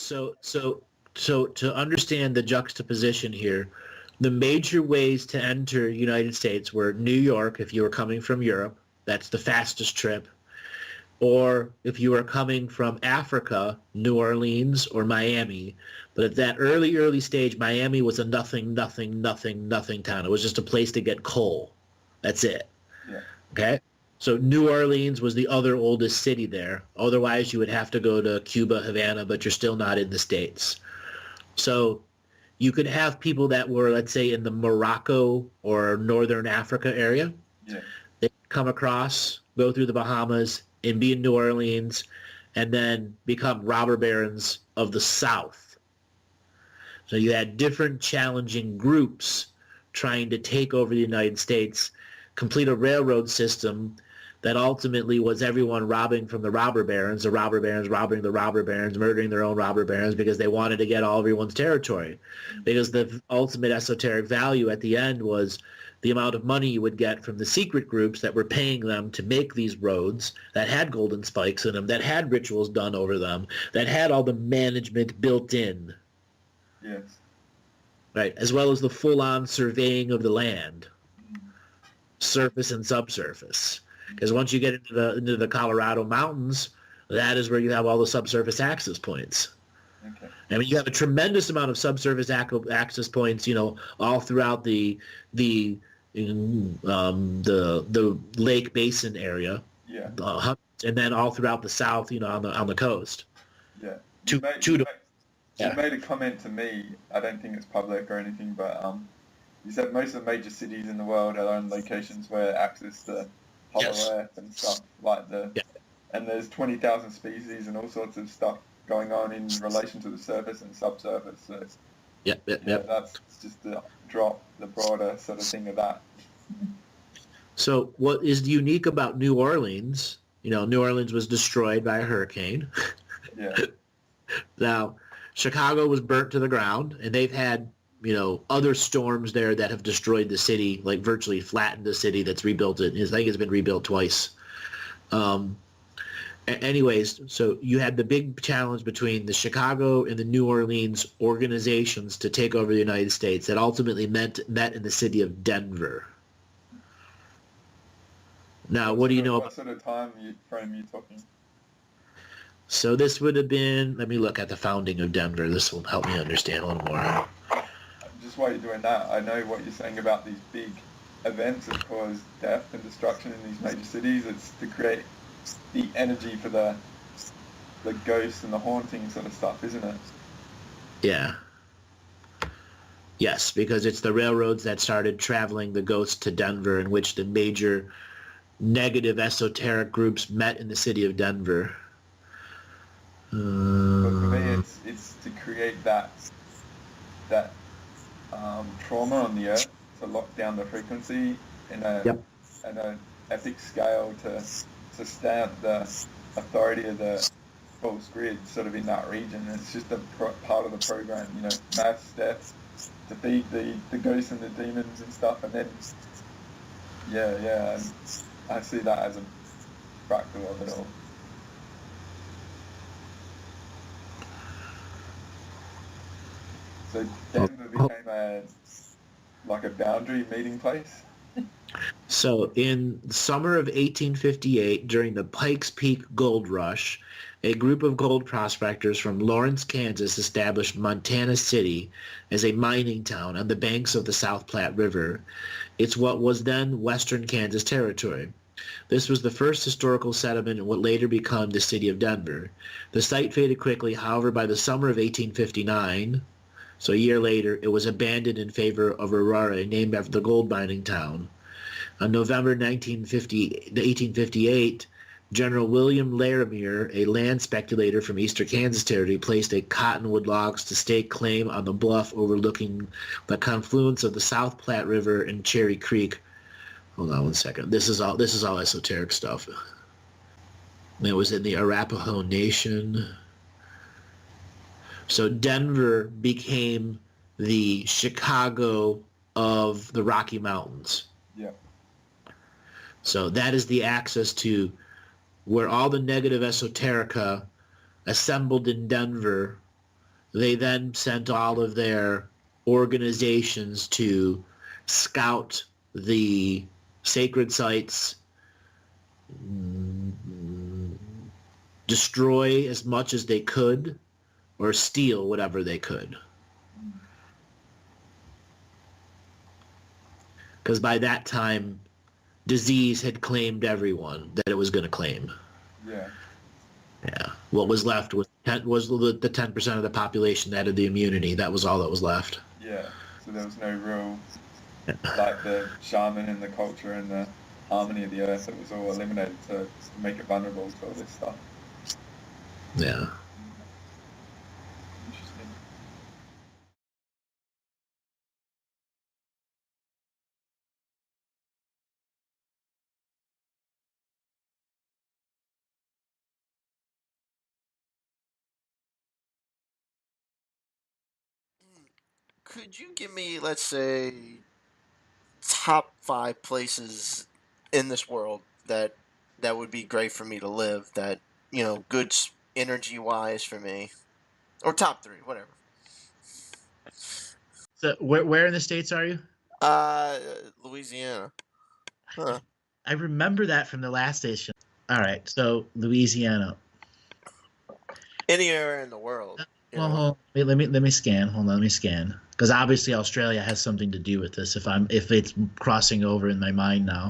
So to understand the juxtaposition here, the major ways to enter United States were New York if you were coming from Europe. That's the fastest trip. Or if you were coming from Africa, New Orleans or Miami. But at that early stage, Miami was a nothing town. It was just a place to get coal. That's it. Yeah. Okay? So New Orleans was the other oldest city there. Otherwise, you would have to go to Cuba, Havana, but you're still not in the States. So you could have people that were, let's say, in the Morocco or Northern Africa area. Yeah. They come across, go through the Bahamas, and be in New Orleans, and then become robber barons of the South. So you had different challenging groups trying to take over the United States, complete a railroad system that ultimately was everyone robbing from the robber barons robbing the robber barons, murdering their own robber barons because they wanted to get all everyone's territory. Because the ultimate esoteric value at the end was the amount of money you would get from the secret groups that were paying them to make these roads that had golden spikes in them, that had rituals done over them, that had all the management built in. Yes. Right, as well as the full-on surveying of the land, surface and subsurface. Because once you get into the Colorado mountains, that is where you have all the subsurface access points. Okay. I mean, you have a tremendous amount of subsurface access points, all throughout the lake basin area. Yeah. And then all throughout the south, on the coast. Yeah. You made a comment to me. I don't think it's public or anything, but you said most of the major cities in the world are in locations where access to hollow earth and stuff and there's 20,000 species and all sorts of stuff going on in relation to the surface and subsurface. So that's just the broader sort of thing of that. So what is unique about New Orleans? New Orleans was destroyed by a hurricane. Yeah. Now, Chicago was burnt to the ground, and they've had other storms there that have destroyed the city, like virtually flattened the city that's rebuilt it. I think it's been rebuilt twice. Anyways, so you had the big challenge between the Chicago and the New Orleans organizations to take over the United States that ultimately met in the city of Denver. Now, what do you know about... What sort of time frame are you talking? So this would have been, let me look at the founding of Denver. This will help me understand a little more. Just while you're doing that, I know what you're saying about these big events that cause death and destruction in these major cities. It's to create the energy for the ghosts and the haunting sort of stuff, isn't it? Yeah. Yes, because it's the railroads that started traveling the ghosts to Denver, in which the major negative esoteric groups met in the city of Denver. But for me, it's to create that trauma on the earth, to lock down the frequency in an epic scale to stamp the authority of the false grid sort of in that region. It's just a part of the program, mass death, to feed the ghosts and the demons and stuff, and then I see that as a fractal of it all. So Denver became a boundary meeting place? So in summer of 1858, during the Pikes Peak Gold Rush, a group of gold prospectors from Lawrence, Kansas established Montana City as a mining town on the banks of the South Platte River. It's what was then Western Kansas Territory. This was the first historical settlement in what later became the city of Denver. The site faded quickly, however, by the summer of 1859, so a year later, it was abandoned in favor of Aurora, named after the gold mining town. On November 1858, General William Larimer, a land speculator from eastern Kansas Territory, placed a cottonwood logs to stake claim on the bluff overlooking the confluence of the South Platte River and Cherry Creek. Hold on one second. This is all esoteric stuff. It was in the Arapaho Nation. So Denver became the Chicago of the Rocky Mountains. Yeah. So that is the access to where all the negative esoterica assembled in Denver They then sent all of their organizations to scout the sacred sites, destroy as much as they could, or steal whatever they could. Because by that time, disease had claimed everyone that it was going to claim. Yeah. Yeah. What was left was the 10% of the population that had the immunity. That was all that was left. Yeah. So there was no real, like, the shaman and the culture and the harmony of the earth. It was all eliminated to make it vulnerable to all this stuff. Yeah. Interesting. Could you give me, let's say, top 5 places in this world that would be great for me to live? That good energy wise for me, or top 3, whatever. So where in the States are you? Louisiana. Huh. I remember that from the last station. All right, so Louisiana. Anywhere in the world. Well, let me scan. Hold on, let me scan. Because obviously Australia has something to do with this. If it's crossing over in my mind now.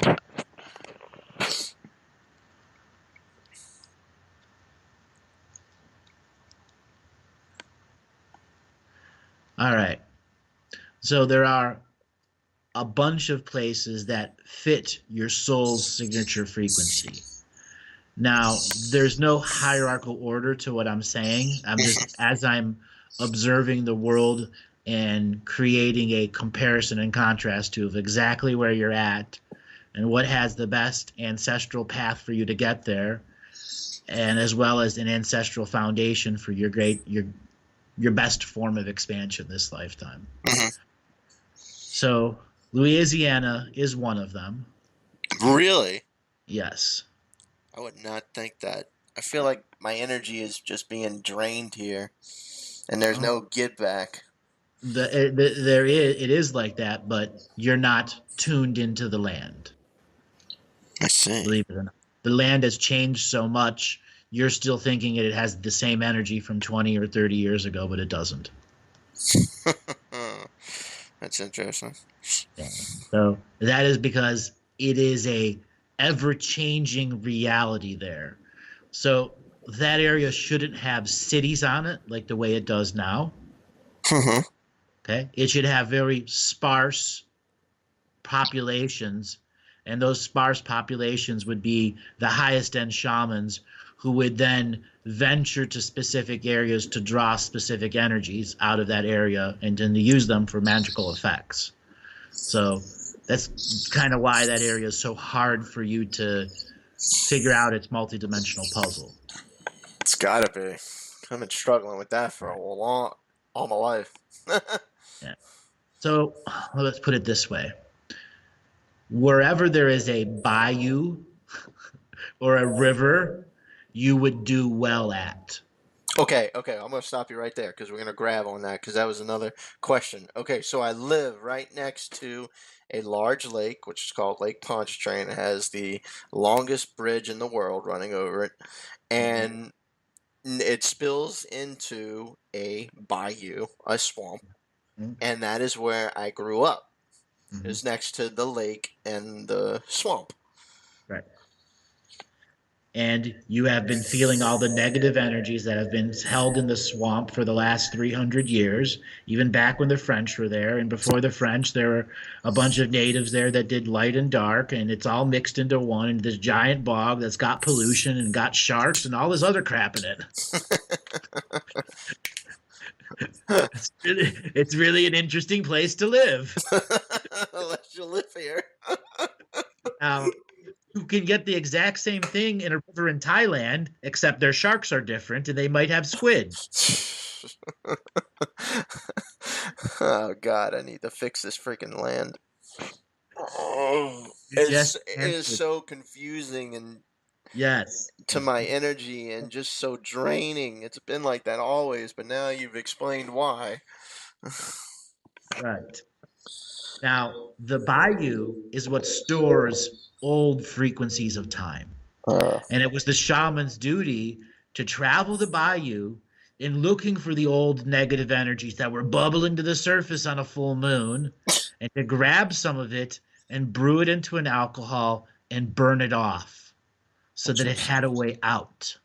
All right. So there are a bunch of places that fit your soul's signature frequency. Now, there's no hierarchical order to what I'm saying. I'm just, as I'm observing the world and creating a comparison and contrast to of exactly where you're at and what has the best ancestral path for you to get there, and as well as an ancestral foundation for your best form of expansion this lifetime. Mm-hmm. So Louisiana is one of them. Really? Yes. I would not think that. I feel like my energy is just being drained here, and there's no get back. It is like that, but you're not tuned into the land. I see. Believe it or not, the land has changed so much. You're still thinking it has the same energy from 20 or 30 years ago, but it doesn't. That's interesting. Yeah. So that is because it is a ever-changing reality there. So that area shouldn't have cities on it like the way it does now. Mm-hmm. Okay, it should have very sparse populations, and those sparse populations would be the highest end shamans who would then venture to specific areas to draw specific energies out of that area and then to use them for magical effects. So that's kind of why that area is so hard for you to figure out its multidimensional puzzle. It's gotta be. I've been struggling with that for all my life. Yeah. So let's put it this way. Wherever there is a bayou or a river, you would do well at. Okay, I'm going to stop you right there because we're going to grab on that because that was another question. Okay, so I live right next to a large lake, which is called Lake Pontchartrain. It has the longest bridge in the world running over it, and it spills into a bayou, a swamp, and that is where I grew up. Mm-hmm. It was next to the lake and the swamp. Right. And you have been feeling all the negative energies that have been held in the swamp for the last 300 years, even back when the French were there. And before the French, there were a bunch of natives there that did light and dark, and it's all mixed into one, and this giant bog that's got pollution and got sharks and all this other crap in it. It's really an interesting place to live. Unless you live here. Now, you can get the exact same thing in a river in Thailand, except their sharks are different and they might have squid. Oh God, I need to fix this freaking land. Oh, it is so confusing, and Yes. to my energy and just so draining. It's been like that always, but now you've explained why. Right. Now, the bayou is what stores old frequencies of time. And it was the shaman's duty to travel the bayou in looking for the old negative energies that were bubbling to the surface on a full moon and to grab some of it and brew it into an alcohol and burn it off so that it had a way out.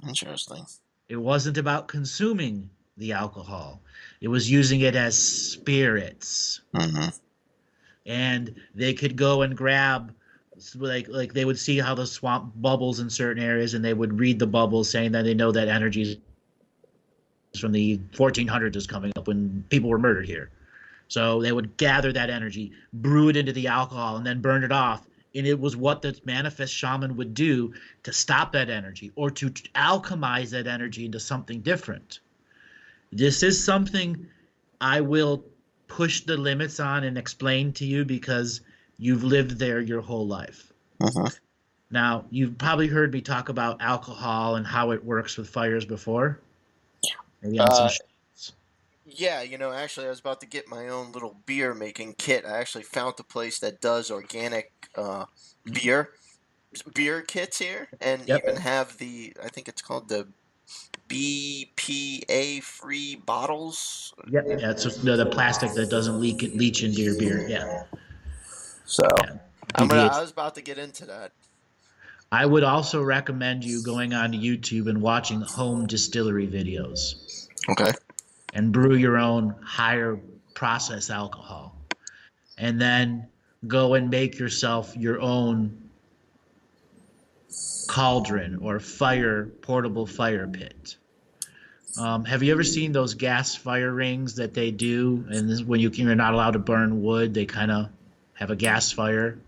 Interesting. It wasn't about consuming the alcohol. It was using it as spirits. And they could go and grab, like they would see how the swamp bubbles in certain areas, and they would read the bubbles saying that they know that energy from the 1400s is coming up when people were murdered here. So they would gather that energy, brew it into the alcohol, and then burn it off. And it was what the manifest shaman would do to stop that energy or to alchemize that energy into something different. This is something I will push the limits on and explain to you because you've lived there your whole life. Now, you've probably heard me talk about alcohol and how it works with fires before. Maybe on some shows. Yeah, actually, I was about to get my own little beer making kit. I actually found a place that does organic beer kits here, and Yep. even have I think it's called the BPA free bottles. Yep. Yeah, it's just the plastic that doesn't leach into your beer. Yeah. So Yeah. I BPA. was about to get into that. I would also recommend you going on YouTube and watching home distillery videos. Okay. And brew your own higher process alcohol. And then go and make yourself your own cauldron or portable fire pit. Have you ever seen those gas fire rings that they do? And this, when you're not allowed to burn wood, they kind of have a gas fire.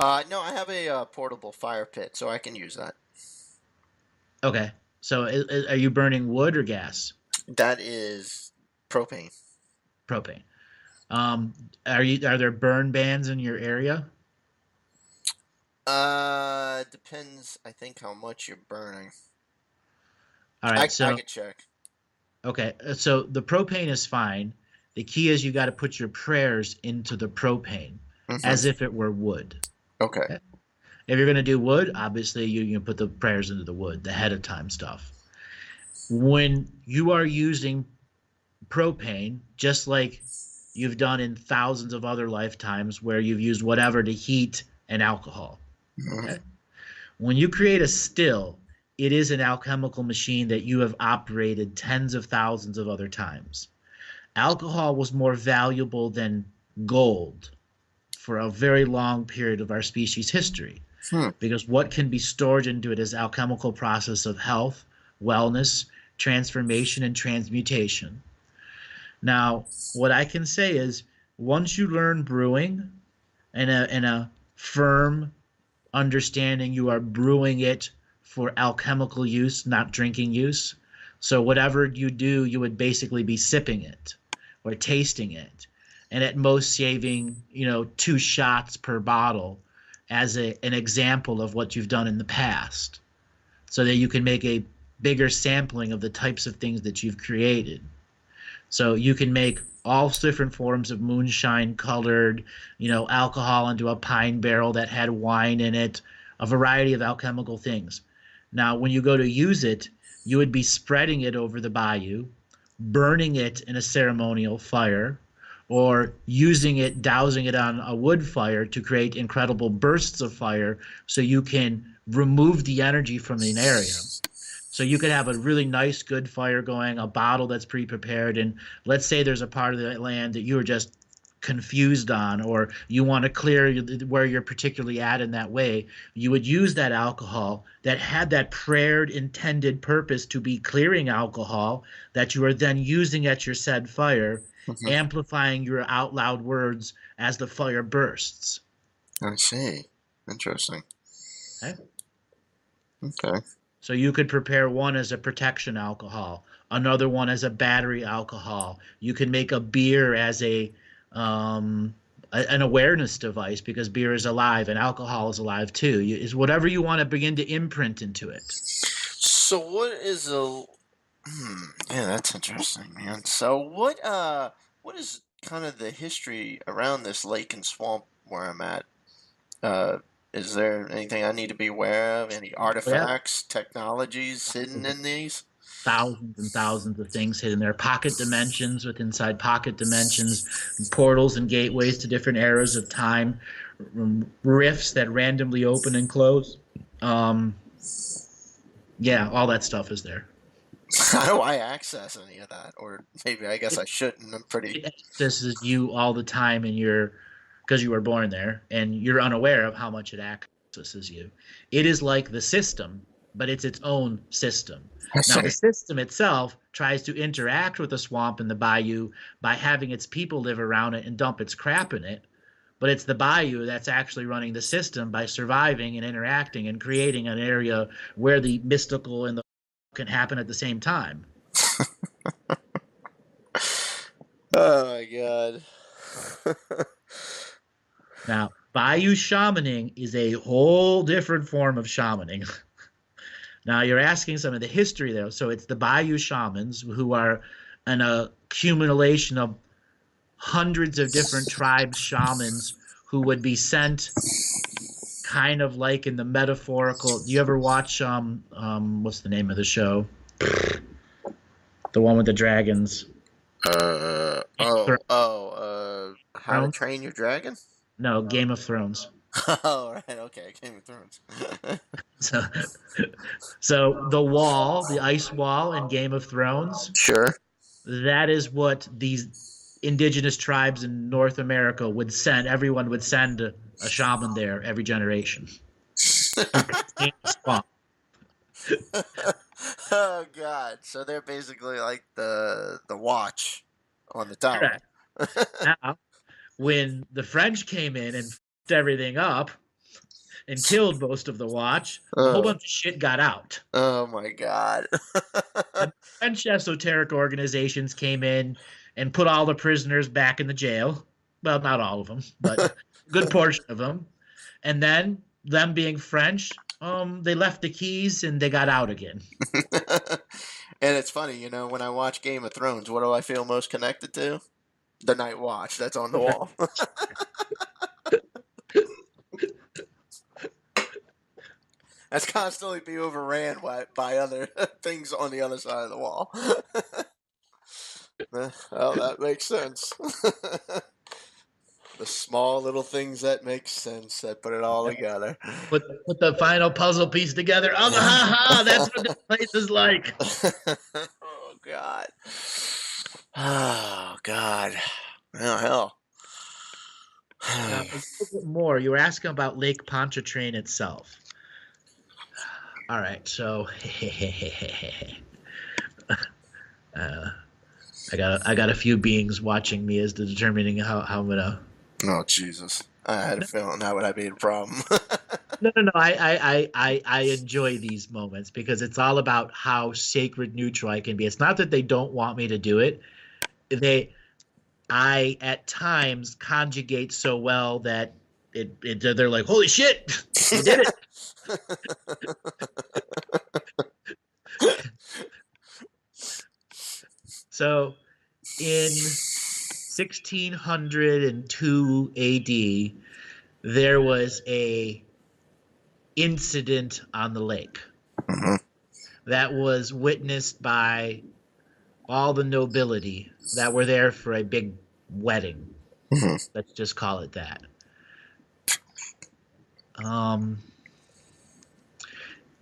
No, I have a portable fire pit, so I can use that. Okay. So are you burning wood or gas? That is propane. Propane. Are there burn bans in your area? Depends, I think, how much you're burning. All right, I could check. Okay, so the propane is fine. The key is you got to put your prayers into the propane as if it were wood. Okay. If you're going to do wood, obviously you can put the prayers into the wood, the ahead of time stuff. When you are using propane, just like you've done in thousands of other lifetimes where you've used whatever to heat an alcohol. Okay? When you create a still, it is an alchemical machine that you have operated tens of thousands of other times. Alcohol was more valuable than gold for a very long period of our species' history. Because what can be stored into it is alchemical process of health, wellness, transformation, and transmutation. Now, what I can say is once you learn brewing in a firm understanding, you are brewing it for alchemical use, not drinking use. So whatever you do, you would basically be sipping it or tasting it, and at most saving 2 shots per bottle as an example of what you've done in the past, so that you can make a bigger sampling of the types of things that you've created. So you can make all different forms of moonshine colored, alcohol into a pine barrel that had wine in it, a variety of alchemical things. Now, when you go to use it, you would be spreading it over the bayou, burning it in a ceremonial fire, or using it, dousing it on a wood fire to create incredible bursts of fire so you can remove the energy from an area. So you could have a really nice, good fire going, a bottle that's pre-prepared, and let's say there's a part of the land that you are just confused on, or you want to clear where you're particularly at in that way. You would use that alcohol that had that prayered intended purpose to be clearing alcohol that you are then using at your said fire, amplifying your out loud words as the fire bursts. I see. Interesting. Okay. So you could prepare one as a protection alcohol, another one as a battery alcohol. You can make a beer as a an awareness device, because beer is alive and alcohol is alive too. Is whatever you want to begin to imprint into it. So what is a yeah, that's interesting, man. So what is kind of the history around this lake and swamp where I'm at? Uh, is there anything I need to be aware of? Any Yeah, artifacts, technologies hidden in these? thousands and thousands of things hidden there. Pocket dimensions with inside pocket dimensions, portals and gateways to different eras of time, rifts that randomly open and close. Yeah, all that stuff is there. How do I access any of that? Or maybe I guess I shouldn't. I'm pretty. It accesses you all the time because you were born there, and you're unaware of how much it accesses you. It is like the system, but it's its own system. Now, the system itself tries to interact with the swamp and the bayou by having its people live around it and dump its crap in it. But it's the bayou that's actually running the system by surviving and interacting and creating an area where the mystical and the can happen at the same time. Oh my god. Now, bayou shamaning is a whole different form of shamaning. Now, you're asking some of the history there. So it's the bayou shamans, who are an accumulation of hundreds of different tribes shamans who would be sent kind of like in the metaphorical. Do you ever watch what's the name of the show? The one with the dragons. How to Train Your Dragon? No, Game of Thrones. Oh, right, okay, Game of Thrones. So the wall, the ice wall in Game of Thrones. Sure. That is what these indigenous tribes in North America would send. Everyone would send a shaman there every generation. Oh god! So they're basically like the watch on the tower. Now, when the French came in and f***ed everything up and killed most of the watch, a whole bunch of shit got out. Oh my god! And French esoteric organizations came in and put all the prisoners back in the jail. Well, not all of them, but a good portion of them. And then, them being French, they left the keys and they got out again. And it's funny, when I watch Game of Thrones, what do I feel most connected to? The Night Watch that's on the wall. That's constantly being overran by other things on the other side of the wall. Well, that makes sense. The small little things that make sense, that put it all together. Put the final puzzle piece together. Oh, that's what this place is like. Oh, God. Oh, God. Oh, hell. A little bit more. You were asking about Lake Pontchartrain itself. All right, so I got a few beings watching me as to determining how I'm gonna. Oh Jesus! I had a feeling that would be a problem. No. I enjoy these moments because it's all about how sacred neutral I can be. It's not that they don't want me to do it. I at times conjugate so well that they're like, holy shit, you did it. So in 1602 AD, there was a incident on the lake that was witnessed by all the nobility that were there for a big wedding. Let's just call it that.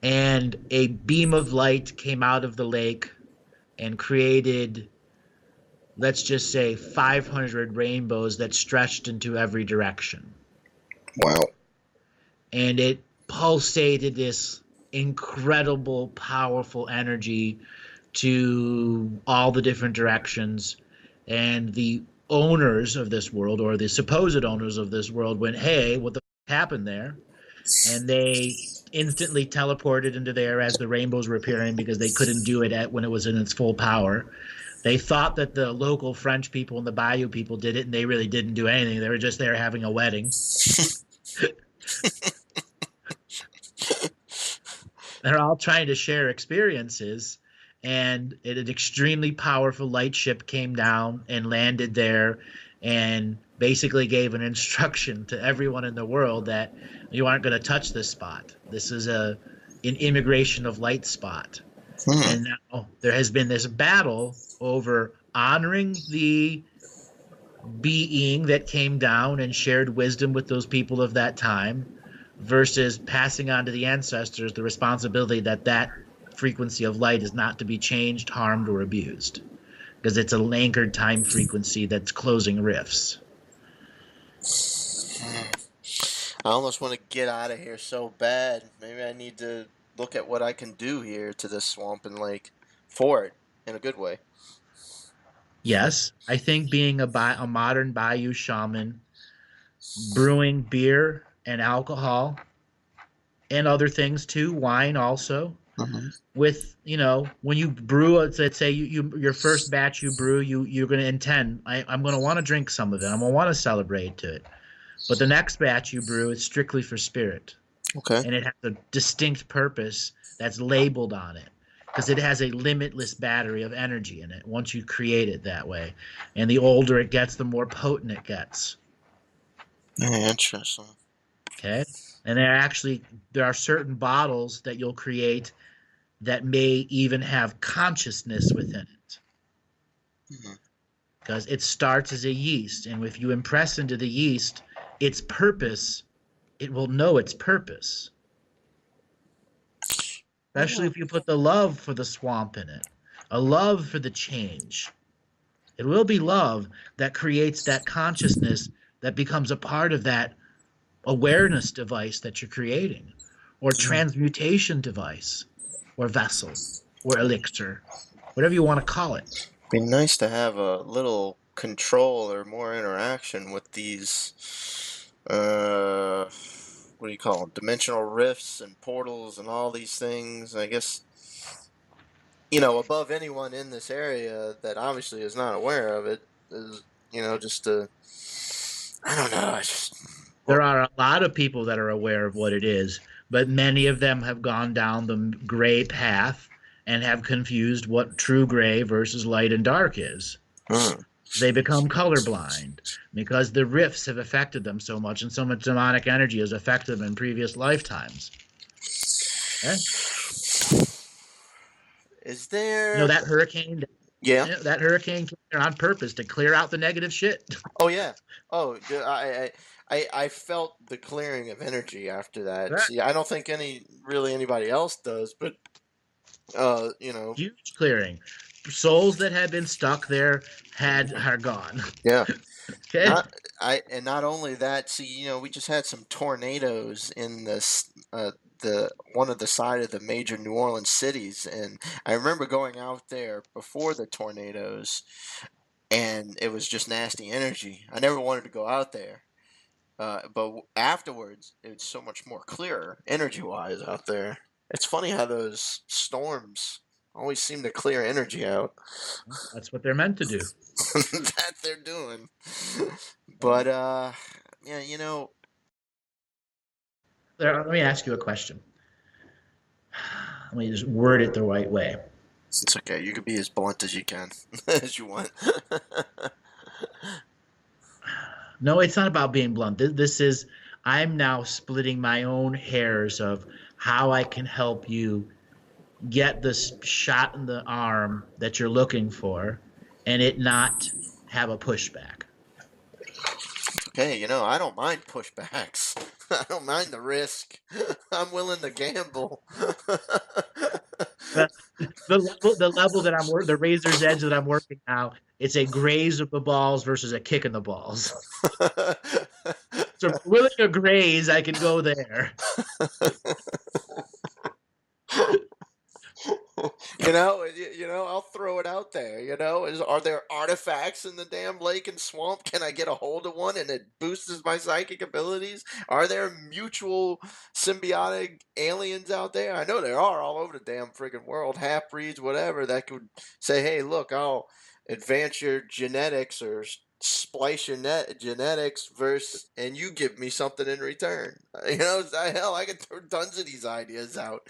And a beam of light came out of the lake and created, let's just say, 500 rainbows that stretched into every direction. Wow. And it pulsated this incredible, powerful energy to all the different directions. And the owners of this world, or the supposed owners of this world, went, hey, what the happened there? And they instantly teleported into there as the rainbows were appearing because they couldn't do it when it was in its full power. They thought that the local French people and the Bayou people did it, and they really didn't do anything. They were just there having a wedding. They're all trying to share experiences, and an extremely powerful light ship came down and landed there and basically gave an instruction to everyone in the world that you aren't going to touch this spot. This is an immigration of light spot. And now there has been this battle over honoring the being that came down and shared wisdom with those people of that time versus passing on to the ancestors the responsibility that that frequency of light is not to be changed, harmed, or abused, because it's an anchored time frequency that's closing rifts. I almost want to get out of here so bad. Maybe I need to look at what I can do here to this swamp and lake for it in a good way. Yes, I think being a modern Bayou shaman, brewing beer and alcohol and other things too, wine also, with, when you brew, let's say your first batch you brew, you're going to intend, I'm going to want to drink some of it. I'm going to want to celebrate to it. But the next batch you brew is strictly for spirit. Okay. And it has a distinct purpose that's labeled on it, because it has a limitless battery of energy in it once you create it that way. And the older it gets, the more potent it gets. Interesting. Okay. And there are certain bottles that you'll create that may even have consciousness within it. Because it starts as a yeast. And if you impress into the yeast its purpose, it will know its purpose. Especially if you put the love for the swamp in it, a love for the change. It will be love that creates that consciousness that becomes a part of that awareness device that you're creating, or transmutation device, or vessel, or elixir, whatever you want to call it. Be nice to have a little control or more interaction with these what do you call them? Dimensional rifts and portals and all these things. I guess, above anyone in this area that obviously is not aware of it is, just I don't know. There are a lot of people that are aware of what it is, but many of them have gone down the gray path and have confused what true gray versus light and dark is. They become colorblind because the rifts have affected them so much, and so much demonic energy has affected them in previous lifetimes. Okay? Is there... that hurricane? Yeah. That hurricane came there on purpose to clear out the negative shit. Oh, yeah. Oh, I felt the clearing of energy after that. Right. See, I don't think anybody else does, but, Huge clearing. Souls that had been stuck there are gone. Yeah. Okay. Not only that, see, we just had some tornadoes in this one of the side of the major New Orleans cities, and I remember going out there before the tornadoes, and it was just nasty energy. I never wanted to go out there, but afterwards, it's so much more clearer energy-wise out there. It's funny how those storms always seem to clear energy out. That's what they're meant to do. That they're doing. But, yeah, Let me ask you a question. Let me just word it the right way. It's okay. You can be as blunt as you can, as you want. No, it's not about being blunt. This is, I'm now splitting my own hairs of how I can help you get this shot in the arm that you're looking for and it not have a pushback. Okay, I don't mind pushbacks. I don't mind the risk. I'm willing to gamble. The level that the razor's edge that I'm working now, it's a graze of the balls versus a kick in the balls. So if you're willing to graze, I can go there. I'll throw it out there. Are there artifacts in the damn lake and swamp? Can I get a hold of one and it boosts my psychic abilities? Are there mutual symbiotic aliens out there? I know there are all over the damn friggin' world, half breeds, whatever, that could say, "Hey, look, I'll advance your genetics or splice your genetics versus, and you give me something in return. Hell, I can throw tons of these ideas out.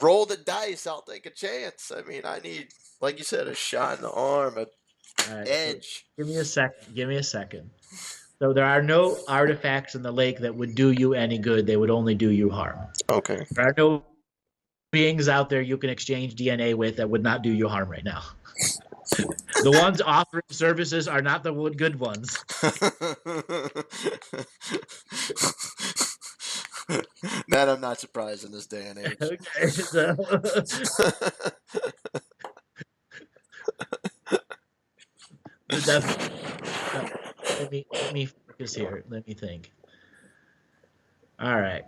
Roll the dice. I'll take a chance. I mean, I need, like you said, a shot in the arm, a All right, so edge. give me a second. Give me a second. So there are no artifacts in the lake that would do you any good. They would only do you harm. Okay. There are no beings out there you can exchange DNA with that would not do you harm right now. The ones offering services are not the good ones. That I'm not surprised in this day and age. Okay, so let me focus here. Let me think. All right.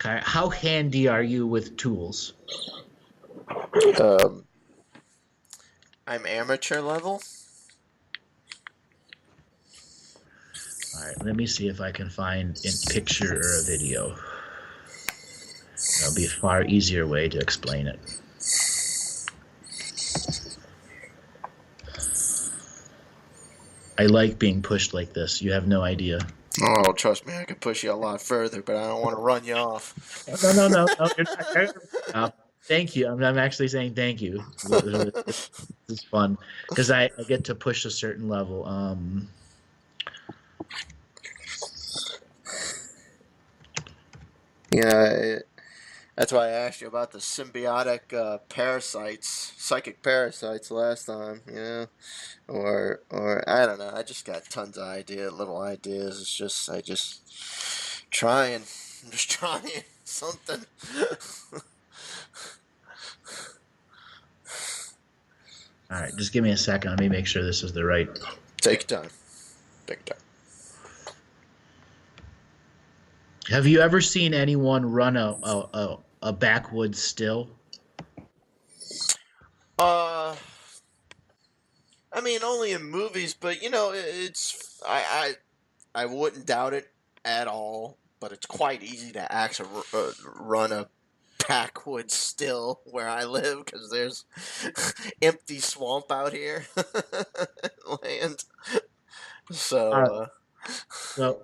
Okay. How handy are you with tools? I'm amateur level. All right. Let me see if I can find a picture or a video. That'll be a far easier way to explain it. I like being pushed like this. You have no idea. Oh, trust me, I could push you a lot further, but I don't want to run you off. No. You're not. Thank you. I'm actually saying thank you. This is fun because I get to push a certain level. Yeah, that's why I asked you about the symbiotic parasites, psychic parasites last time. Or I don't know. I just got tons of little ideas. It's just I'm just trying something. All right, just give me a second. Let me make sure this is the right. Take your time. Take your time. Have you ever seen anyone run a backwoods still? I mean, only in movies, but it's I wouldn't doubt it at all. But it's quite easy to actually run a backwoods still where I live because there's empty swamp out here, land. So, So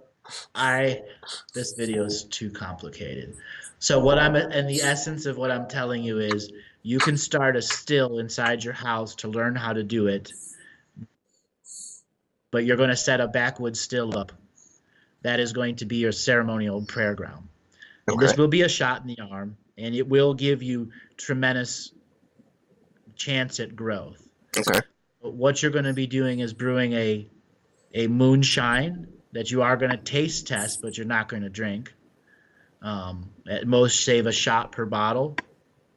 this video is too complicated. So what and the essence of what I'm telling you is you can start a still inside your house to learn how to do it, but you're going to set a backwoods still up. That is going to be your ceremonial prayer ground. And okay. this will be a shot in the arm, and it will give you tremendous chance at growth. Okay. But what you're going to be doing is brewing a moonshine that you are going to taste test, but you're not going to drink. At most, save a shot per bottle.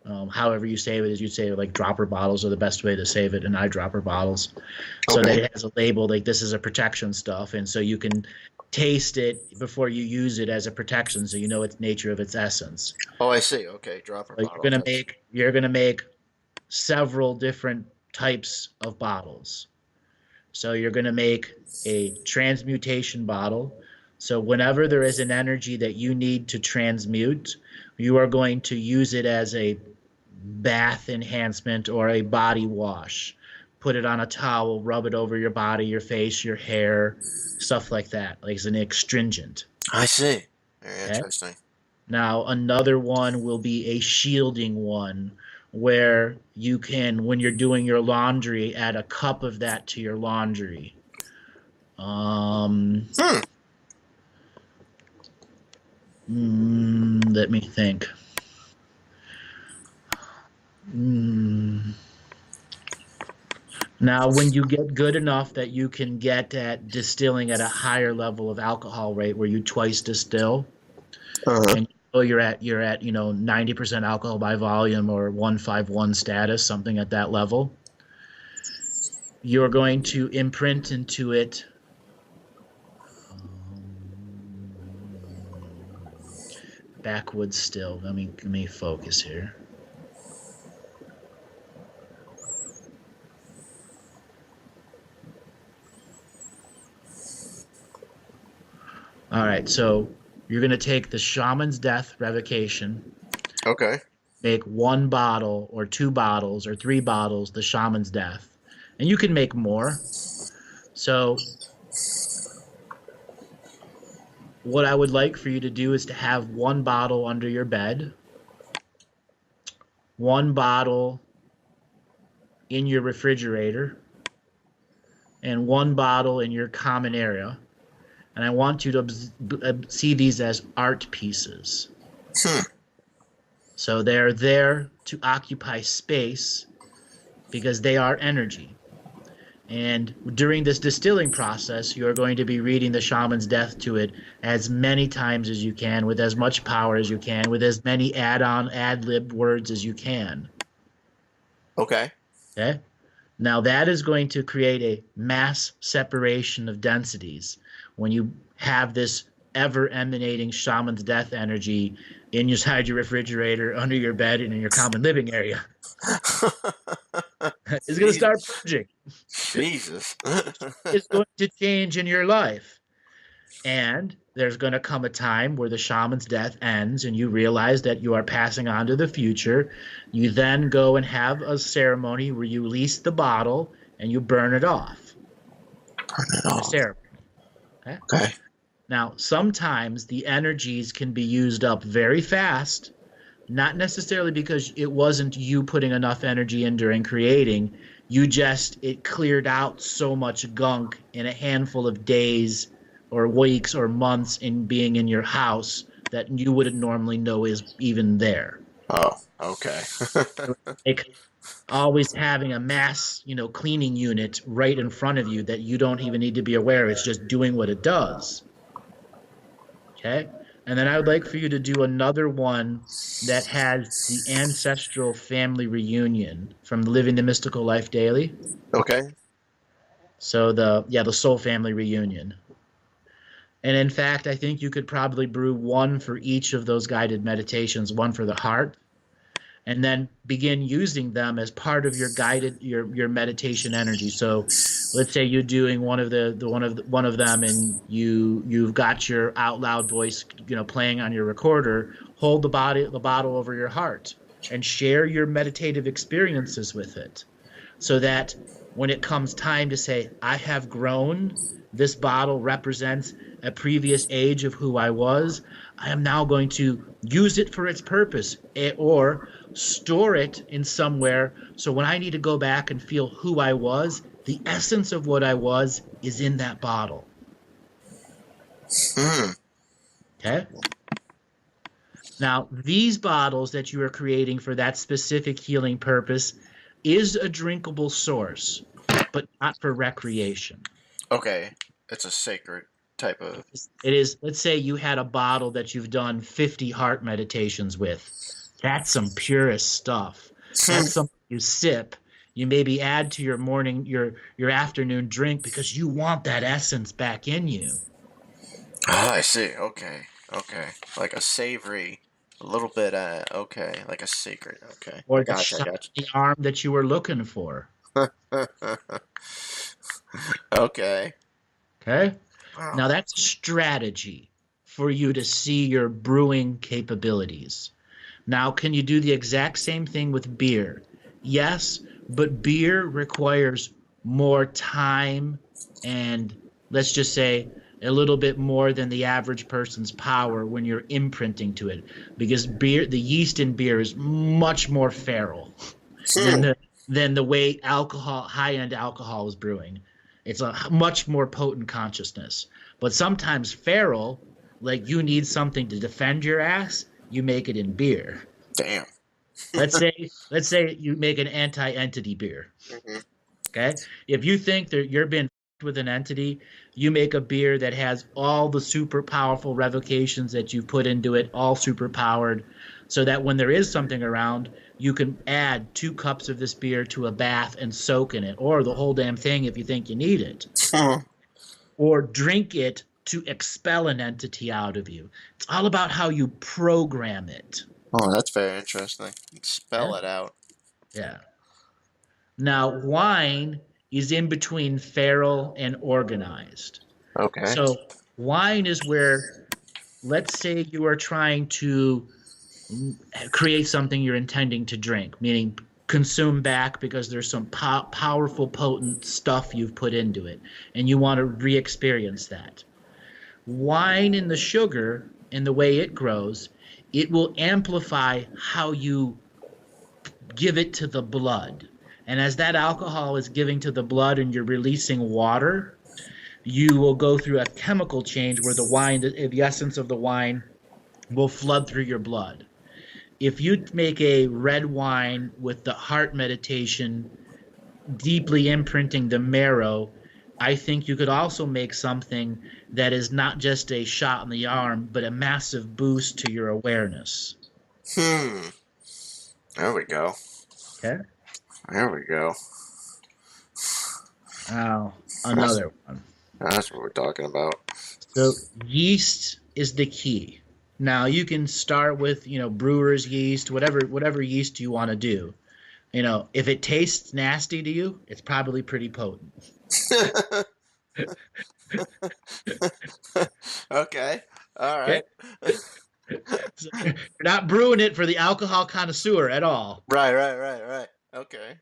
However you save it is you'd say like dropper bottles are the best way to save it, and eyedropper bottles. So Okay. that it has a label like this is a protection stuff, and so you can taste it before you use it as a protection, so you know its nature of its essence. Oh, I see. Okay, dropper So bottle. you're gonna make several different types of bottles. So you're gonna make a transmutation bottle. So whenever there is an energy that you need to transmute, you are going to use it as a bath enhancement or a body wash. Put it on a towel, rub it over your body, your face, your hair, stuff like that, like as an astringent. I see. Very interesting. Now, another one will be a shielding one where you can, when you're doing your laundry, add a cup of that to your laundry. Let me think. Now, when you get good enough that you can get at distilling at a higher level of alcohol rate, where you twice distill, and you're at 90% alcohol by volume or 151 status, something at that level, you're going to imprint into it backwoods still. Let me focus here. All right, so you're going to take the Shaman's Death Revocation. Okay. make 1 bottle or 2 bottles or 3 bottles the shaman's death. And you can make more. So what I would like for you to do is to have 1 bottle under your bed, 1 bottle in your refrigerator, and 1 bottle in your common area. And I want you to see these as art pieces. So they're there to occupy space because they are energy. And during this distilling process, you're going to be reading the shaman's death to it as many times as you can, with as much power as you can, with as many add-on, ad-lib words as you can. Okay. Okay? Now that is going to create a mass separation of densities when you have this ever-emanating shaman's death energy inside your refrigerator, under your bed, and in your common living area. It's going to start purging. Jesus. It's going to change in your life. And there's going to come a time where the shaman's death ends and you realize that you are passing on to the future. You then go and have a ceremony where you release the bottle and you burn it off. Burn it off. Ceremony. Okay. Now, sometimes the energies can be used up very fast, not necessarily because it wasn't you putting enough energy in during creating. It cleared out so much gunk in a handful of days or weeks or months in being in your house that you wouldn't normally know is even there. Oh, okay. Like always having a mass, cleaning unit right in front of you that you don't even need to be aware of. It's just doing what it does. Okay? And then I would like for you to do another one that has the ancestral family reunion from Living the Mystical Life Daily. Okay. So the soul family reunion. And in fact, I think you could probably brew 1 for each of those guided meditations, 1 for the heart, and then begin using them as part of your guided your meditation energy. So let's say you're doing one of them and you've got your out loud voice playing on your recorder. Hold the bottle over your heart and share your meditative experiences with it, so that when it comes time to say, I have grown, this bottle represents a previous age of who I was, I am now going to use it for its purpose, or store it in somewhere, so when I need to go back and feel who I was, the essence of what I was is in that bottle. Okay? Now, these bottles that you are creating for that specific healing purpose is a drinkable source, but not for recreation. Okay. It's a sacred type of... It is. Let's say you had a bottle that you've done 50 heart meditations with. That's some purest stuff. That's something you sip. You maybe add to your morning, your afternoon drink because you want that essence back in you. Ah, I see. Okay. Like a savory, a little bit, okay. Like a sacred, okay. Or I gotcha. the arm that you were looking for. Okay. Okay? Wow. Now that's strategy for you to see your brewing capabilities. Now, can you do the exact same thing with beer? Yes, but beer requires more time and, let's just say, a little bit more than the average person's power when you're imprinting to it, because the yeast in beer is much more feral than the way high-end alcohol is brewing. It's a much more potent consciousness. But sometimes feral, like you need something to defend your ass, you make it in beer. Damn. Let's say you make an anti-entity beer. Mm-hmm. Okay? If you think that you're being with an entity, you make a beer that has all the super powerful revocations that you put into it, all super powered, so that when there is something around, you can add 2 cups of this beer to a bath and soak in it, or the whole damn thing if you think you need it. Or drink it to expel an entity out of you. It's all about how you program it. Oh, that's very interesting. Spell it out. Yeah. Now, wine is in between feral and organized. Okay. So wine is where, let's say you are trying to create something you're intending to drink, meaning consume back because there's some powerful, potent stuff you've put into it, and you want to re-experience that. Wine and the sugar and the way it grows, it will amplify how you give it to the blood. And as that alcohol is giving to the blood and you're releasing water, you will go through a chemical change where the essence of the wine will flood through your blood. If you make a red wine with the heart meditation deeply imprinting the marrow, I think you could also make something that is not just a shot in the arm, but a massive boost to your awareness. There we go. Okay. There we go. Now, another one. That's what we're talking about. So yeast is the key. Now you can start with, brewer's yeast, whatever yeast you want to do. If it tastes nasty to you, it's probably pretty potent. Okay. All right. Okay? So you're not brewing it for the alcohol connoisseur at all. Right. Okay.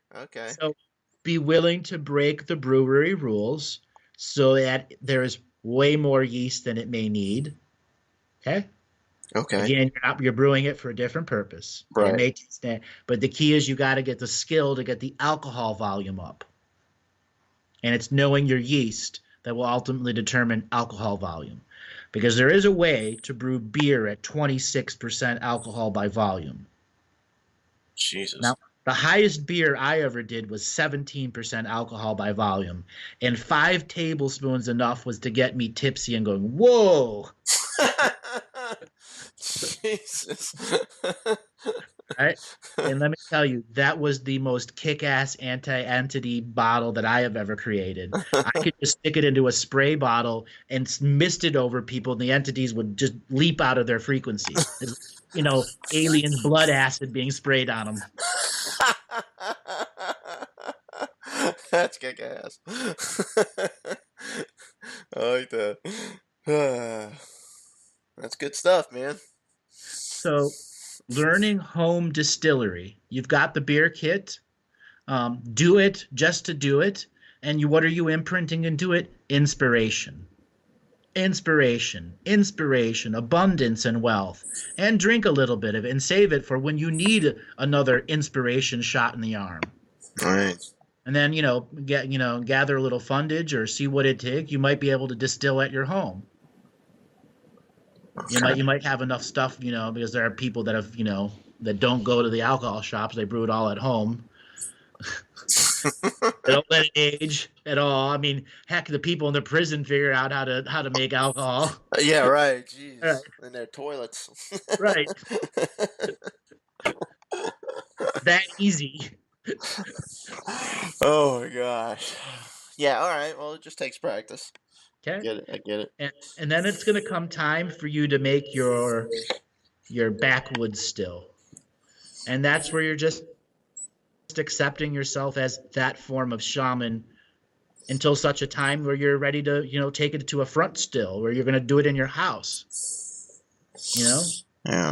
So be willing to break the brewery rules so that there is way more yeast than it may need. Okay? Okay. Again, you're brewing it for a different purpose. Right. It may taste, but the key is you got to get the skill to get the alcohol volume up. And it's knowing your yeast that will ultimately determine alcohol volume. Because there is a way to brew beer at 26% alcohol by volume. Jesus. Now, the highest beer I ever did was 17% alcohol by volume. And 5 tablespoons enough was to get me tipsy and going, whoa! Jesus. Right? And let me tell you, that was the most kick-ass anti-entity bottle that I have ever created. I could just stick it into a spray bottle and mist it over people, and the entities would just leap out of their frequency. It's, alien blood acid being sprayed on them. That's kick-ass. I like that. That's good stuff, man. So, learning home distillery. You've got the beer kit. Do it just to do it. And what are you imprinting into it? Inspiration, abundance, and wealth. And drink a little bit of it and save it for when you need another inspiration shot in the arm. All right. And then, gather a little fundage or see what it takes. You might be able to distill at your home. Okay. You might have enough stuff, because there are people that have, that don't go to the alcohol shops. They brew it all at home. They don't let it age at all. I mean, heck, the people in the prison figure out how to make alcohol. Yeah, right. Jeez. Right. In their toilets. Right. That easy. Oh my gosh. Yeah, all right. Well, it just takes practice. Okay. I get it. And then it's going to come time for you to make your backwoods still. And that's where you're just accepting yourself as that form of shaman until such a time where you're ready to, take it to a front still, where you're going to do it in your house. Yeah.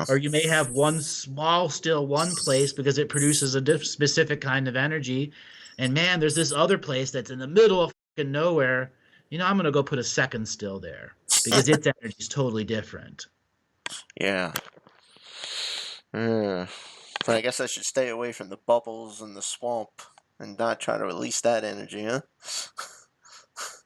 Or you may have one small still one place because it produces a specific kind of energy. And man, there's this other place that's in the middle of fucking nowhere. I'm going to go put a second still there because its energy is totally different. Yeah. But I guess I should stay away from the bubbles and the swamp and not try to release that energy, huh?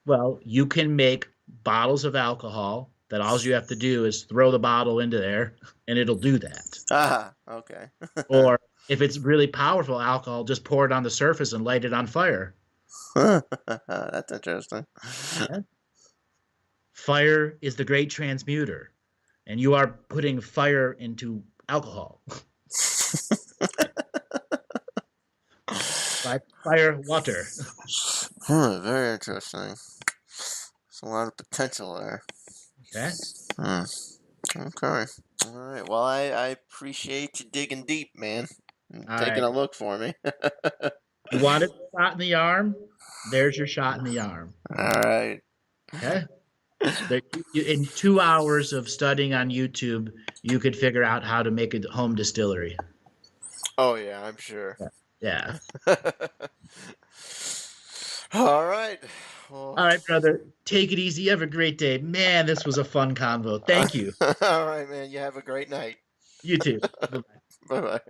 Well, you can make bottles of alcohol that all you have to do is throw the bottle into there and it'll do that. Ah, okay. Or if it's really powerful alcohol, just pour it on the surface and light it on fire. That's interesting. Yeah. Fire is the great transmuter, and you are putting fire into alcohol. Like fire, water. Very interesting. There's a lot of potential there. Okay. Okay. All right. Well, I appreciate you digging deep, man. And All taking right. a look for me. You wanted a shot in the arm? There's your shot in the arm. All right. Okay. In 2 hours of studying on YouTube, you could figure out how to make a home distillery. Oh yeah, I'm sure. Yeah. All right. Well, All right, brother. Take it easy. Have a great day. Man, this was a fun convo. Thank you. all right, man. You have a great night. You too. Bye-bye. Bye bye.